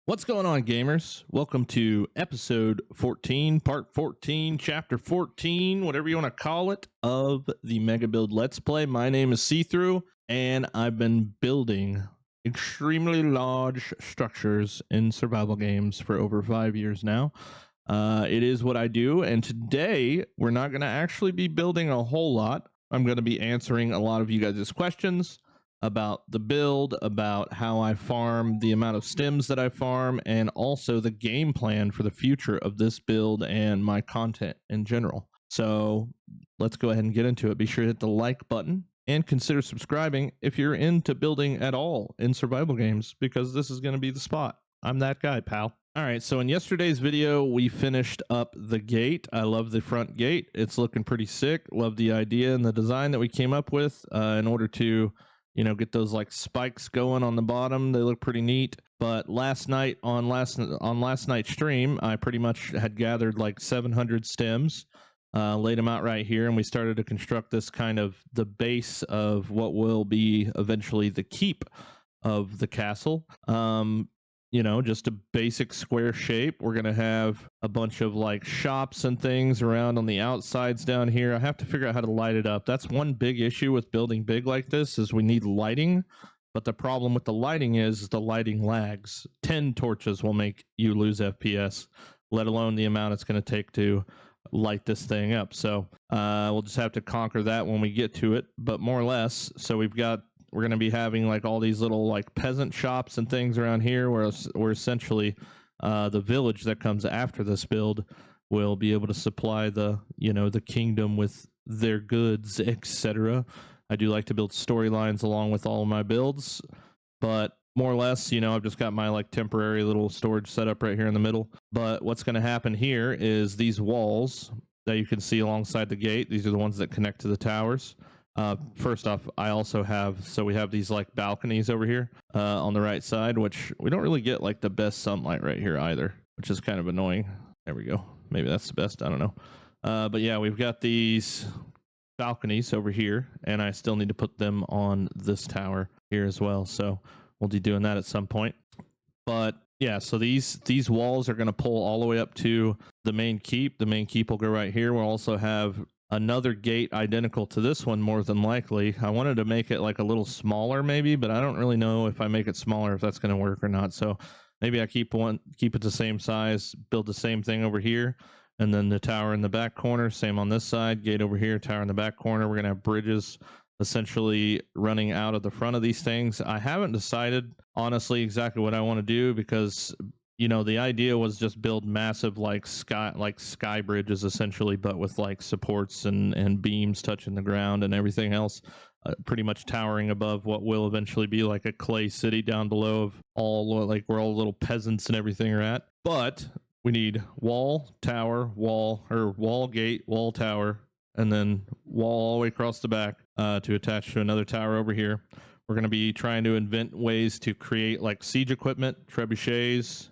What's going on, gamers? Welcome to episode 14, part 14, chapter 14, whatever you want to call it, of the Mega Build Let's Play. My name is See-Through, and I've been building extremely large structures in survival games for over 5 years now. It is what I do, and today we're not going to actually be building a whole lot. I'm going to be answering a lot of you guys' questions about the build, about how I farm, the amount of stems that I farm, and also the game plan for the future of this build and my content in general. So let's go ahead and get into it. Be sure to hit the like button and consider subscribing if you're into building at all in survival games, because this is going to be the spot. I'm that guy, pal. All right, so in yesterday's video, we finished up the gate. I love the front gate. It's looking pretty sick. Love the idea and the design that we came up with in order to get those like spikes going on the bottom. They look pretty neat. But last night on last night's stream, I pretty much had gathered like 700 stems, laid them out right here, and we started to construct this kind of the base of what will be eventually the keep of the castle. Just a basic square shape. We're going to have a bunch of like shops and things around on the outsides down here. I have to figure out how to light it up. That's one big issue with building big like this, is we need lighting. But the problem with the lighting is the lighting lags. 10 torches will make you lose FPS, let alone the amount it's going to take to light this thing up. So we'll just have to conquer that when we get to it. But more or less, so we're going to be having like all these little like peasant shops and things around here, where essentially the village that comes after this build will be able to supply the kingdom with their goods, etc. I do like to build storylines along with all of my builds, but more or less, I've just got my like temporary little storage setup right here in the middle. But what's going to happen here is these walls that you can see alongside the gate, these are the ones that connect to the towers. First off, I also we have these like balconies over here on the right side, which we don't really get like the best sunlight right here either, which is kind of annoying. There we go. Maybe that's the best. I don't know. But yeah, we've got these balconies over here, and I still need to put them on this tower here as well. So we'll be doing that at some point. But yeah, so these walls are going to pull all the way up to the main keep. The main keep will go right here. We'll also have another gate identical to this one, more than likely. I wanted to make it like a little smaller maybe, but I don't really know if I make it smaller if that's going to work or not. So maybe I keep it the same size, build the same thing over here, and then the tower in the back corner, same on this side, gate over here, tower in the back corner. We're going to have bridges essentially running out of the front of these things. I haven't decided honestly exactly what I want to do, because the idea was just build massive like sky bridges essentially, but with like supports and beams touching the ground and everything else, pretty much towering above what will eventually be like a clay city down below of all like where all the little peasants and everything are at. But we need wall, tower, wall, gate, wall, tower, and then wall all the way across the back to attach to another tower over here. We're going to be trying to invent ways to create like siege equipment, trebuchets,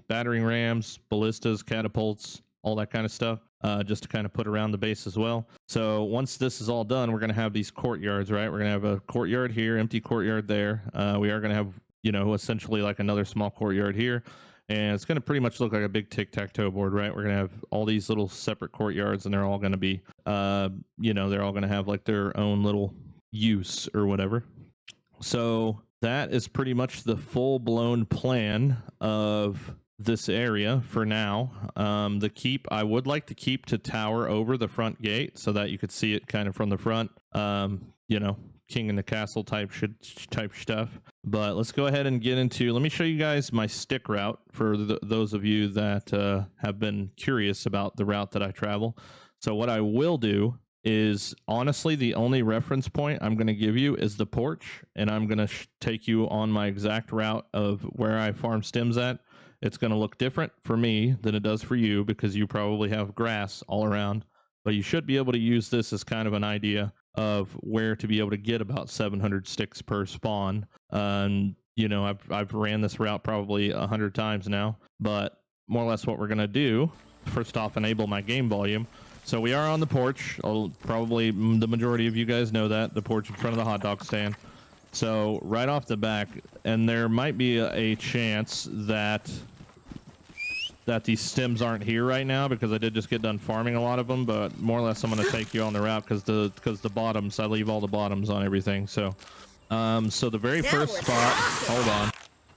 battering rams, ballistas, catapults, all that kind of stuff, just to kind of put around the base as well. So once this is all done, we're going to have these courtyards, right? We're going to have a courtyard here, empty courtyard there. We are going to have, essentially like another small courtyard here. And it's going to pretty much look like a big tic-tac-toe board, right? We're going to have all these little separate courtyards, and they're all going to be, they're all going to have like their own little use or whatever. So that is pretty much the full-blown plan of this area for now. The keep, I would like to keep to tower over the front gate so that you could see it kind of from the front, king in the castle type stuff. But let's go ahead and get into, let me show you guys my stick route for those of you that have been curious about the route that I travel. So what I will do is, honestly, the only reference point I'm going to give you is the porch, and I'm going to take you on my exact route of where I farm stems at. It's going to look different for me than it does for you, because you probably have grass all around, but you should be able to use this as kind of an idea of where to be able to get about 700 sticks per spawn. And I've ran this route probably 100 times now, but more or less what we're going to do, first off, enable my game volume. So we are on the porch. Probably the majority of you guys know that, the porch in front of the hot dog stand. So right off the back, and there might be a chance that these stems aren't here right now because I did just get done farming a lot of them, but more or less I'm going to take you on the route because the bottoms, I leave all the bottoms on everything. So so the very first spot, hold on.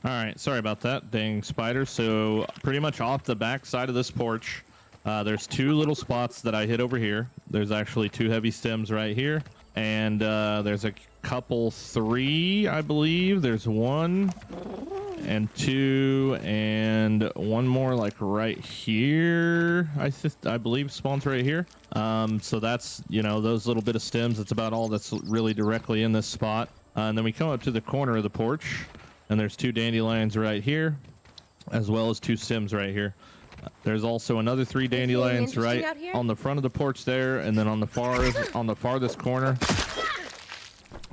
All right, sorry about that, dang spider. So pretty much off the back side of this porch, there's two little spots that I hit over here. There's actually two heavy stems right here, and there's a couple, three, I believe. There's one and two and one more like right here. I believe spawns right here. So that's, you know, those little bit of stems. That's about all that's really directly in this spot. And then we come up to the corner of the porch, and there's two dandelions right here, as well as two stems right here. There's also another three dandelions right on the front of the porch there, and then on the farthest corner,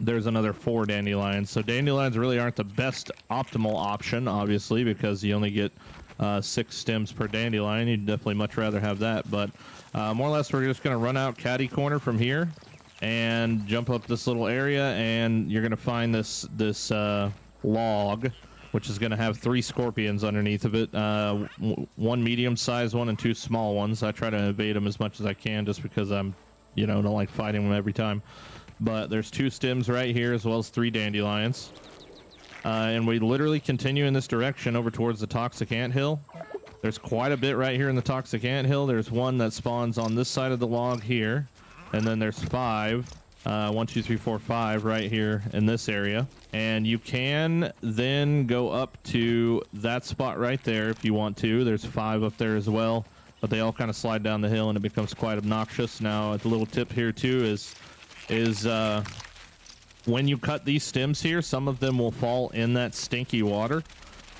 there's another 4 dandelions. So dandelions really aren't the best optimal option, obviously, because you only get 6 stems per dandelion. You'd definitely much rather have that. But more or less, we're just going to run out catty corner from here and jump up this little area, and you're going to find this log, which is going to have 3 scorpions underneath of it. 1 medium-sized one and 2 small ones. I try to evade them as much as I can just because I'm, you know, don't like fighting them every time. But there's 2 stems right here, as well as 3 dandelions. And we literally continue in this direction over towards the toxic anthill. There's quite a bit right here in the toxic anthill. There's one that spawns on this side of the log here. And then there's 5. 1, 2, 3, 4, 5 right here in this area. And you can then go up to that spot right there if you want to. There's 5 up there as well. But they all kind of slide down the hill, and it becomes quite obnoxious. Now, a little tip here, too, is when you cut these stems here, some of them will fall in that stinky water,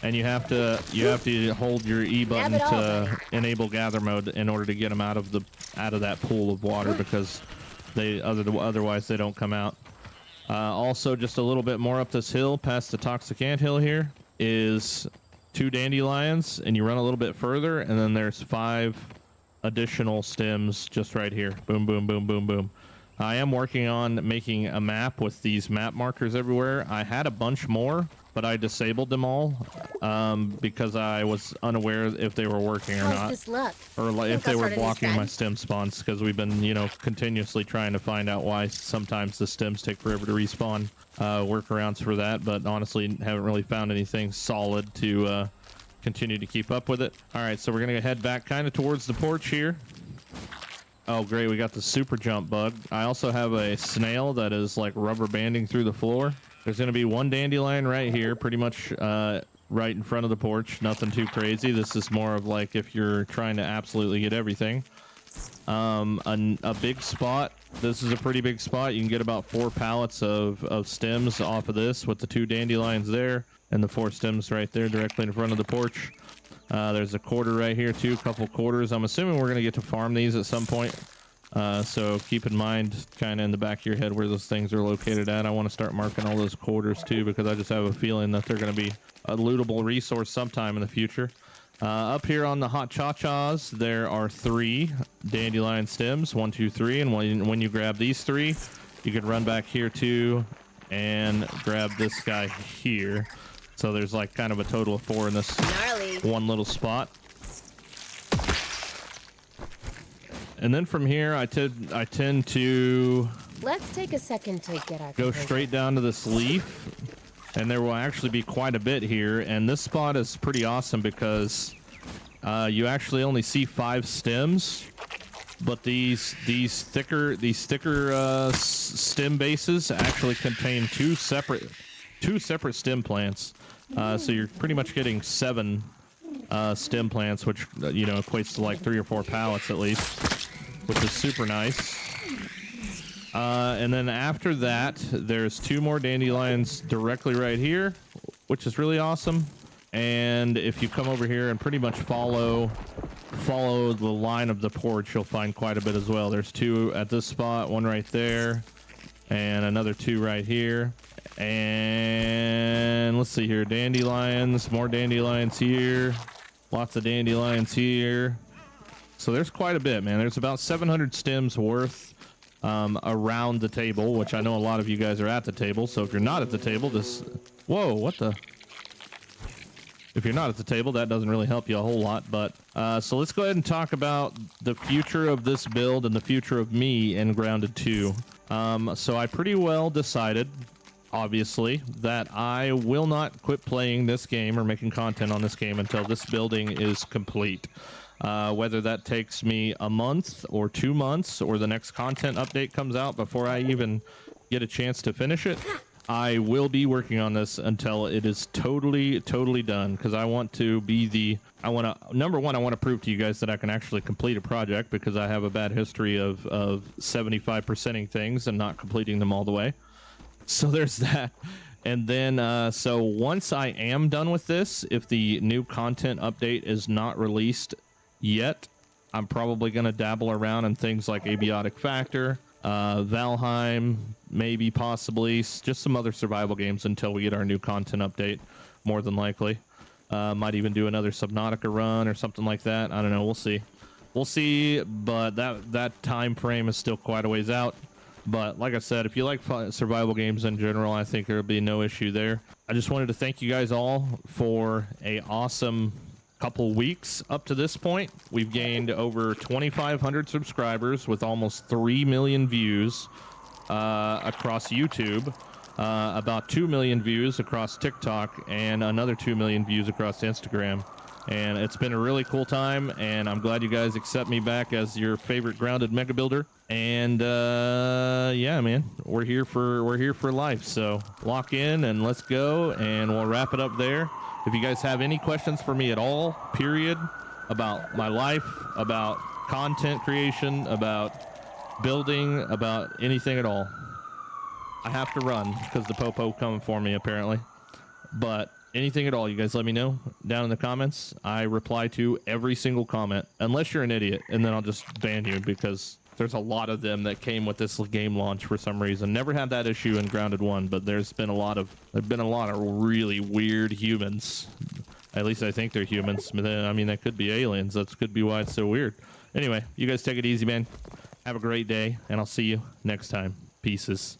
and you have to hold your E button to enable gather mode in order to get them out of that pool of water, because otherwise they don't come out. Also, just a little bit more up this hill past the toxic anthill here is 2 dandelions, and you run a little bit further, and then there's 5 additional stems just right here. Boom, boom, boom, boom, boom. I am working on making a map with these map markers everywhere. I had a bunch more, but I disabled them all because I was unaware if they were working or not, or like if they were blocking my stem spawns, because we've been, you know, continuously trying to find out why sometimes the stems take forever to respawn. Workarounds for that, but honestly haven't really found anything solid to continue to keep up with it. All right, so we're gonna head back kind of towards the porch here. Oh, great. We got the super jump bug. I also have a snail that is like rubber banding through the floor. There's going to be 1 dandelion right here, pretty much right in front of the porch. Nothing too crazy. This is more of like if you're trying to absolutely get everything. A big spot. This is a pretty big spot. You can get about 4 pallets of stems off of this with the 2 dandelions there and the 4 stems right there directly in front of the porch. There's a quarter right here too, a couple quarters. I'm assuming we're going to get to farm these at some point. So keep in mind kind of in the back of your head where those things are located at. I want to start marking all those quarters too, because I just have a feeling that they're going to be a lootable resource sometime in the future. Up here on the hot cha-chas, there are 3 dandelion stems, 1, 2, 3. And when you grab these 3, you can run back here too and grab this guy here. So there's like kind of a total of 4 in this one little spot. And then from here, I tend to let's take a second to get our go straight down to this leaf, and there will actually be quite a bit here. And this spot is pretty awesome because you actually only see 5 stems, but these thicker stem bases actually contain two separate stem plants. So you're pretty much getting 7 stem plants, which you know equates to like 3 or 4 pallets at least, which is super nice. And then after that, there's 2 more dandelions directly right here, which is really awesome. And if you come over here and pretty much follow the line of the porch, you'll find quite a bit as well. There's 2 at this spot, 1 right there, and another 2 right here. And let's see here, dandelions, more dandelions here, lots of dandelions here. So there's quite a bit, man. There's about 700 stems worth around the table, which I know a lot of you guys are at the table. So if you're not at the table, whoa, what the? If you're not at the table, that doesn't really help you a whole lot. But so let's go ahead and talk about the future of this build and the future of me in Grounded 2. So I pretty well decided, obviously, that I will not quit playing this game or making content on this game until this building is complete. Whether that takes me a month or 2 months or the next content update comes out before I even get a chance to finish it, I will be working on this until it is totally done, because I want to be number one, I want to prove to you guys that I can actually complete a project, because I have a bad history of 75%ing things and not completing them all the way. So there's that. And then so once I am done with this, if the new content update is not released yet, I'm probably going to dabble around in things like Abiotic Factor, Valheim, maybe possibly just some other survival games until we get our new content update, more than likely. Might even do another Subnautica run or something like that. I don't know, we'll see, but that time frame is still quite a ways out. But like I said, if you like survival games in general, I think there'll be no issue there. I just wanted to thank you guys all for a awesome couple weeks up to this point. We've gained over 2,500 subscribers with almost 3 million views across YouTube, about 2 million views across TikTok, and another 2 million views across Instagram. And it's been a really cool time, and I'm glad you guys accept me back as your favorite Grounded mega builder. And yeah, man, we're here for life. So lock in and let's go, and we'll wrap it up there. If you guys have any questions for me at all, period, about my life, about content creation, about building, about anything at all, I have to run because the popo coming for me apparently. But anything at all, you guys let me know down in the comments. I reply to every single comment, unless you're an idiot, and then I'll just ban you, because there's a lot of them that came with this game launch for some reason. Never had that issue in Grounded 1, but there've been a lot of really weird humans. At least I think they're humans. I mean, that could be aliens. That could be why it's so weird. Anyway, you guys take it easy, man. Have a great day, and I'll see you next time. Pieces.